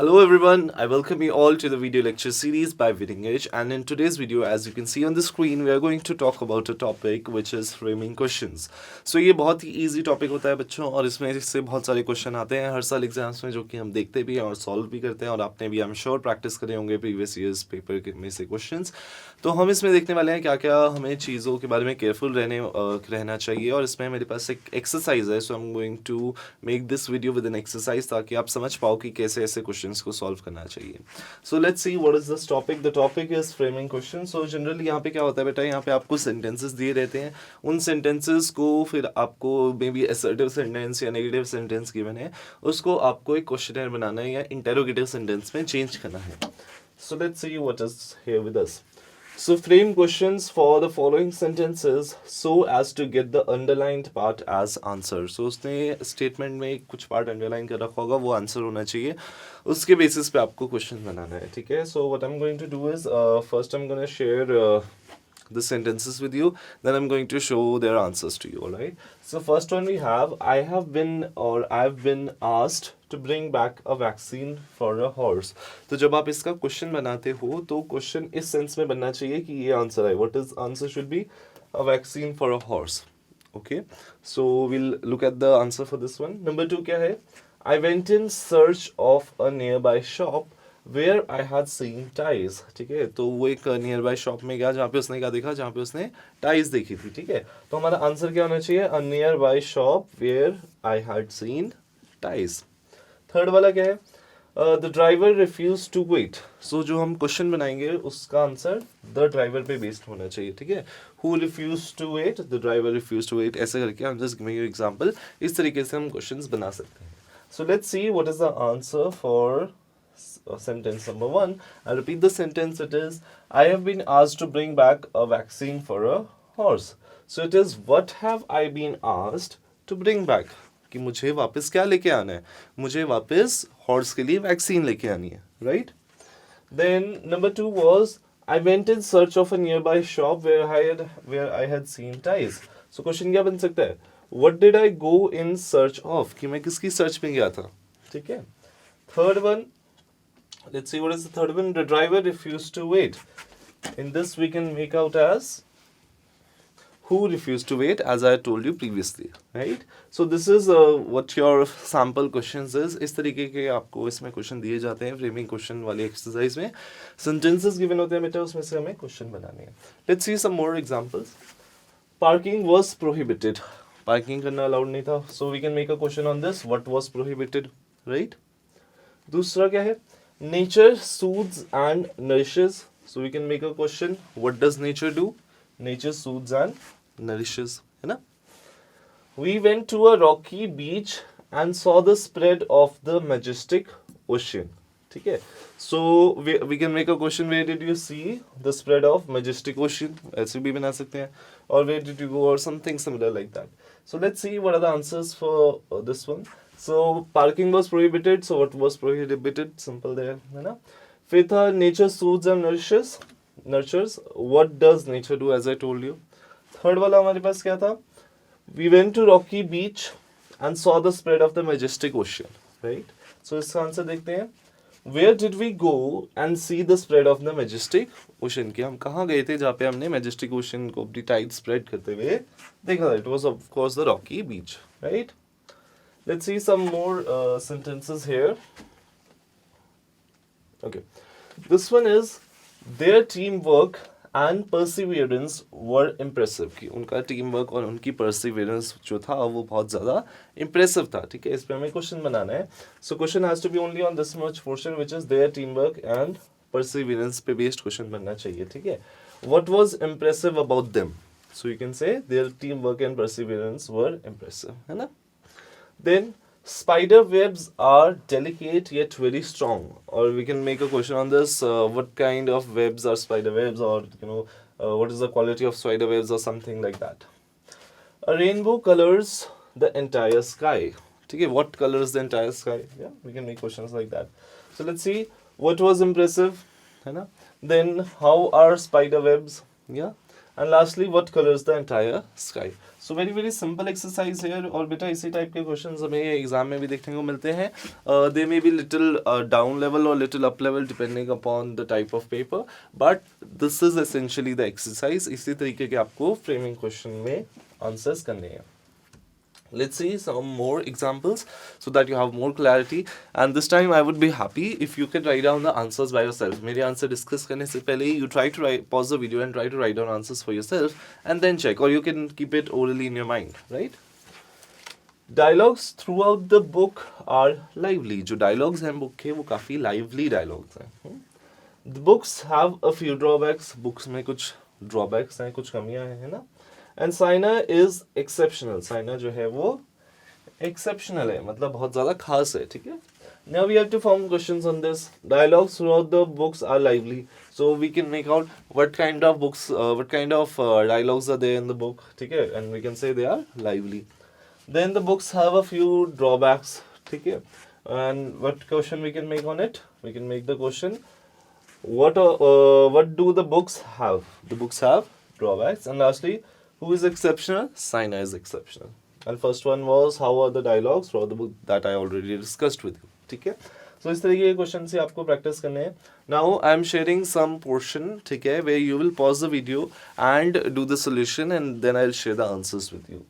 Hello everyone, I welcome you all to the video lecture series by 𝓓𝓮𝓪𝓻, and in today's video, as you can see on the screen, we are going to talk about a topic which is framing questions. So ये बहुत ही easy topic होता है बच्चों, और इसमें इससे बहुत सारे क्वेश्चन आते हैं हर साल एग्जाम्स में, जो कि हम देखते भी हैं और सॉल्व भी करते हैं, और आपने भी आई एम श्योर प्रैक्टिस करे होंगे प्रीवियस ईयर्स पेपर में से क्वेश्चंस. तो हम इसमें देखने वाले हैं क्या क्या हमें चीज़ों के बारे में केयरफुल रहना चाहिए, और इसमें मेरे पास एक एक्सरसाइज है. So I am going to make this video with an exercise ताकि आप समझ पाओ कि कैसे ऐसे क्वेश्चंस को सॉल्व करना चाहिए. So let's see what is this topic. The topic is framing question. So generally यहाँ पे क्या होता है बेटा, यहाँ पे आपको सेंटेंसेस दिए रहते हैं. उन सेंटेंसेस को फिर आपको मे बी असर्टिव सेंटेंस या नेगेटिव सेंटेंस गिवन है, उसको आपको एक क्वेश्चनर बनाना है या इंटेरोगेटिव सेंटेंस में चेंज करना है. So let's see what is here with us. So frame questions for the following sentences so as to get the underlined part as answer. So उसने statement में कुछ part underline कर रखा होगा, वो answer होना चाहिए. उसके basis पे आपको question बनाना है, ठीक है. So what I'm going to do is first I'm going to share the sentences with you, then I'm going to show their answers to you. All right, so first one we have, I've been asked to bring back a vaccine for a horse. तो जब आप इसका question बनाते हो तो question इस sense में बनना चाहिए कि ये आंसर है. What is answer should be a vaccine for a horse. Okay, so we'll look at the answer for this one. Number 2 क्या है, I went in search of a nearby shop where I had seen ties. ठीक है, तो वो एक near by shop में गया जहाँ पे उसने क्या देखा, जहाँ पे उसने टाइज देखी थी. ठीक है, तो हमारा आंसर क्या होना चाहिए, a nearby shop where I had seen ties. Third वाला क्या है, the driver refuse to wait. So जो हम क्वेश्चन बनाएंगे उसका आंसर द ड्राइवर पे बेस्ड होना चाहिए. ठीक है, who refuse to wait, the driver refuse to wait. ऐसे करके हम जस्ट गिविंग यू एग्जांपल, इस तरीके से हम क्वेश्चंस बना सकते हैं. So let's see what is the answer for sentence number 1. I'll repeat the sentence. It is, I have been asked to bring back a vaccine for a horse. So it is, what have I been asked to bring back? कि मुझे वापस क्या लेके आना है, मुझे वापस horse के लिए वैक्सीन लेके आनी है, right? Then number 2 was, I went in search of a nearby shop where I had seen ties. So question क्या बन सकता है, what did I go in search of, कि मैं किसकी सर्च में गया था. ठीक है. Third one, let's see what is the third one. The driver refused to wait. In this we can make out as who refused to wait, as I told you previously, right? So this is what your sample questions is. इस तरीके के आपको इसमें question दिए जाते हैं framing question वाले exercise में. सेंटेंसेस गिवन होते हैं बेटा, उसमें से हमें क्वेश्चन बनाने हैं. Let's see some more examples. Parking was prohibited. Parking करना अलाउड नहीं था. So we can make a question on this, what was prohibited, right? दूसरा क्या है, nature soothes and nourishes. So we can make a question, what does nature do? Nature soothes and nourishes, है ना? We went to a rocky beach and saw the spread of the majestic ocean. ठीक है, so we can make a question, where did you see the spread of majestic ocean? ऐसे भी बना सकते हैं, or where did you go, or something similar like that. So let's see what are the answers for this one. So parking was prohibited. So what was prohibited? Simple there, है ना? Fifth, nature soothes and nurtures. What does nature do? As I told you. Third वाला हमारे पास क्या था? We went to rocky beach and saw the spread of the majestic ocean. Right? So इसका answer देखते हैं. Where did we go and see the spread of the majestic ocean? कि हम कहाँ गए थे जहाँ पे हमने majestic ocean को अपनी tide spread करते हुए देखा था. It was of course the rocky beach. Right? Let's see some more sentences here. Okay, this one is, their teamwork and perseverance were impressive. कि उनका teamwork और उनकी perseverance जो था वो बहुत ज़्यादा impressive था. ठीक है, इस पे हमें question बनाना है. So question has to be only on this much portion, which is their teamwork and perseverance पे based question बनना चाहिए. ठीक है, what was impressive about them? So you can say their teamwork and perseverance were impressive, है ना? Then spider webs are delicate yet very strong. Or we can make a question on this, what kind of webs are spider webs, or what is the quality of spider webs, or something like that. A rainbow colors the entire sky. ठीक है, what colors the entire sky? Yeah, we can make questions like that. So let's see what was impressive, है ना? Then how are spider webs? Yeah. And lastly, what colors the entire sky? So very very simple exercise है, और बेटा इसी type के question हमें exam में भी देखने को मिलते हैं. They may be little down level और little up level depending upon the type of paper, but this is essentially the exercise. इसी तरीके के आपको फ्रेमिंग क्वेश्चन में आंसर्स करने हैं. Let's see some more examples so that you have more clarity, and this time I would be happy if you can write down the answers by yourself. मेरे answer discuss करने से पहले you try to pause the video and try to write down answers for yourself and then check, or you can keep it orally in your mind, right? Dialogues throughout the book are lively. जो dialogues हैं book के वो काफ़ी lively dialogues हैं. The books have a few drawbacks. Books में कुछ drawbacks हैं, कुछ कमियां हैं, है ना? And Saina is exceptional. Saina जो है वो exceptional है, मतलब बहुत ज़्यादा खास है, ठीक है? Now we have to form questions on this. Dialogues throughout the books are lively. So we can make out what kind of books, what kind of dialogues are there in the book, ठीक है? And we can say they are lively. Then the books have a few drawbacks, ठीक है? And what question we can make on it? We can make the question, what do the books have? The books have drawbacks. And lastly, who is exceptional? Saina is exceptional. And first one was, how are the dialogues throughout the book? That I already discussed with you. ठीक है? So इस तरीके के question से आपको practice करने हैं. Now I am sharing some portion, ठीक है, where you will pause the video and do the solution, and then I'll share the answers with you.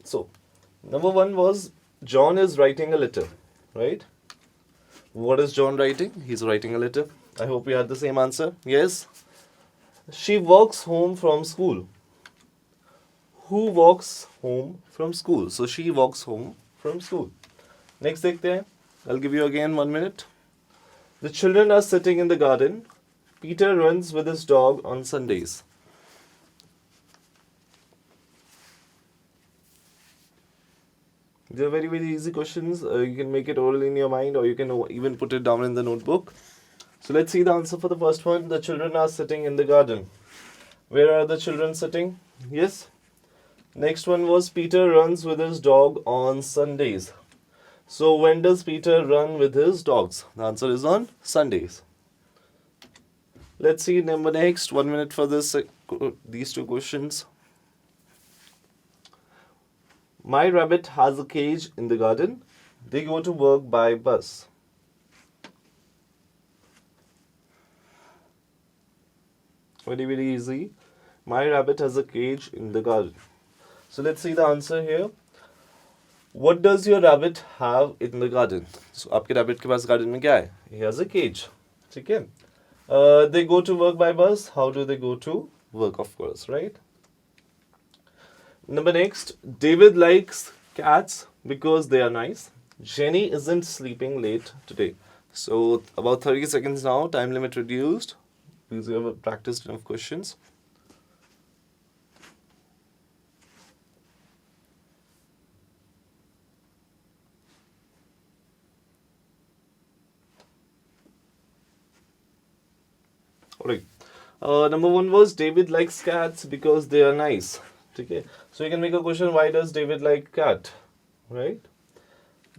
So, number one was, John is writing a letter, right? What is John writing? He's writing a letter. I hope you had the same answer. Yes? She walks home from school. Who walks home from school? So, she walks home from school. Next dekhte hain. I'll give you again 1 minute. The children are sitting in the garden. Peter runs with his dog on Sundays. These are very very easy questions. You can make it oral in your mind, or you can even put it down in the notebook. So let's see the answer for the first one. The children are sitting in the garden. Where are the children sitting? Yes. Next one was, Peter runs with his dog on Sundays. So when does Peter run with his dogs? The answer is on Sundays. Let's see number next. 1 minute for this these two questions. My rabbit has a cage in the garden. They go to work by bus. Very very easy. My rabbit has a cage in the garden. So let's see the answer here. What does your rabbit have in the garden? So आपके rabbit के पास garden में क्या है? He has a cage. ठीक है? They go to work by bus. How do they go to work? Of course, right? Number next, David likes cats because they are nice. Jenny isn't sleeping late today. So about 30 seconds now, time limit reduced because you have practiced enough questions. Alright. Number one was, David likes cats because they are nice. Okay, so you can make a question, why does David like cat, right?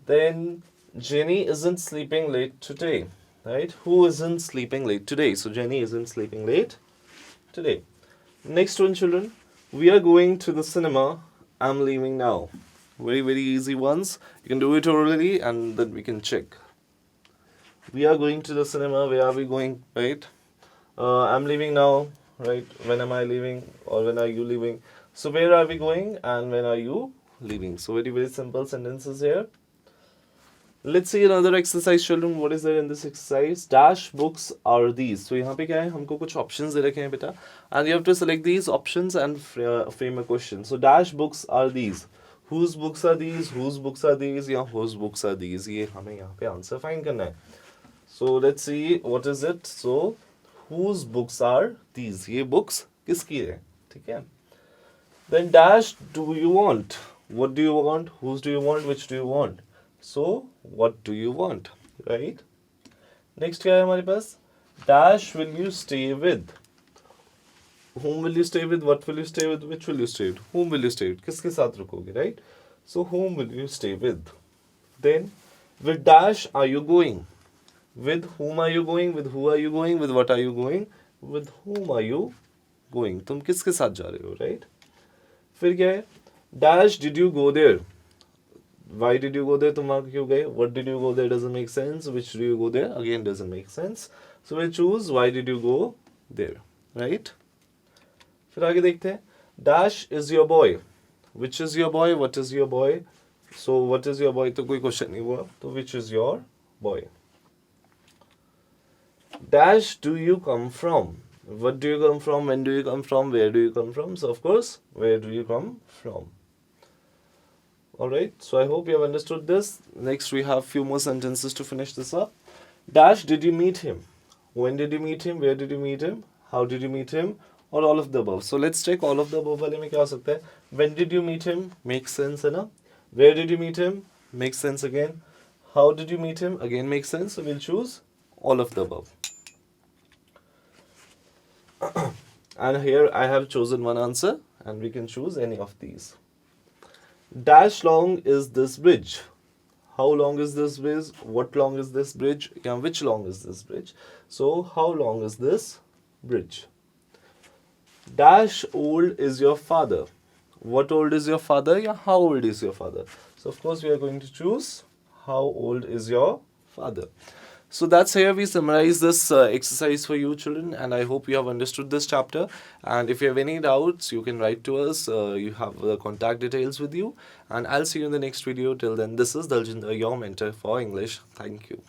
Then Jenny isn't sleeping late today, right? Who isn't sleeping late today? So Jenny isn't sleeping late today. Next one, children, we are going to the cinema. I'm leaving now. Very very easy ones. You can do it orally and then we can check. We are going to the cinema. Where are we going, right? I'm leaving now, right? When am I leaving, or when are you leaving? So where are we going and when are you leaving? So very very simple sentences here. Let's see another exercise, children. What is there in this exercise? Dash books are these. So यहाँ पे क्या है? हमको कुछ options दे रखे हैं बेटा, and you have to select these options and frame a question. So dash books are these. Whose books are these? Whose books are these? या whose books are these? ये हमें यहाँ पे answer find करना है. So let's see what is it. So whose books are these? ये books किसकी है? ठीक है? Then dash do you want? What do you want? Whose do you want? Which do you want? So what do you want? Right? Next क्या है हमारे पास? dash will you stay with? Whom will you stay with? What will you stay with? Which will you stay with? Whom will you stay with? किसके साथ रुकोगे, right? So whom will you stay with? Then with dash are you going? With whom are you going? With who are you going? With what are you going? With whom are you going? तुम किसके साथ जा रहे हो, right? फिर क्या है? Dash did you go there? Why did you go there? तुम वहाँ क्यों गए? What did you go there? Doesn't make sense. Which do you go there? Again doesn't make sense. So we'll choose why did you go there, right? फिर आगे देखते हैं. Dash is your boy. Which is your boy? What is your boy? So what is your boy? तो कोई question नहीं हुआ. तो which is your boy? Dash do you come from? What do you come from? When do you come from? Where do you come from? So of course, where do you come from? Alright, so I hope you have understood this. Next we have few more sentences to finish this up. Dash did you meet him? When did you meet him? Where did you meet him? How did you meet him? Or all of the above. So let's check all of the above वाले में क्या हो सकता है. When did you meet him? Makes sense है ना? Where did you meet him? Makes sense again. How did you meet him? Again makes sense. So we'll choose all of the above. And here I have chosen one answer and we can choose any of these. Dash long is this bridge? How long is this bridge? What long is this bridge? Yeah, which long is this bridge? So how long is this bridge? Dash old is your father? What old is your father? Yeah, how old is your father? So of course we are going to choose how old is your father. So that's here we summarize this exercise for you children, and I hope you have understood this chapter. And if you have any doubts, you can write to us. You have the contact details with you, and I'll see you in the next video. Till then, this is 𝓼𝓻 𝓟𝓪𝓻, your mentor for English. Thank you.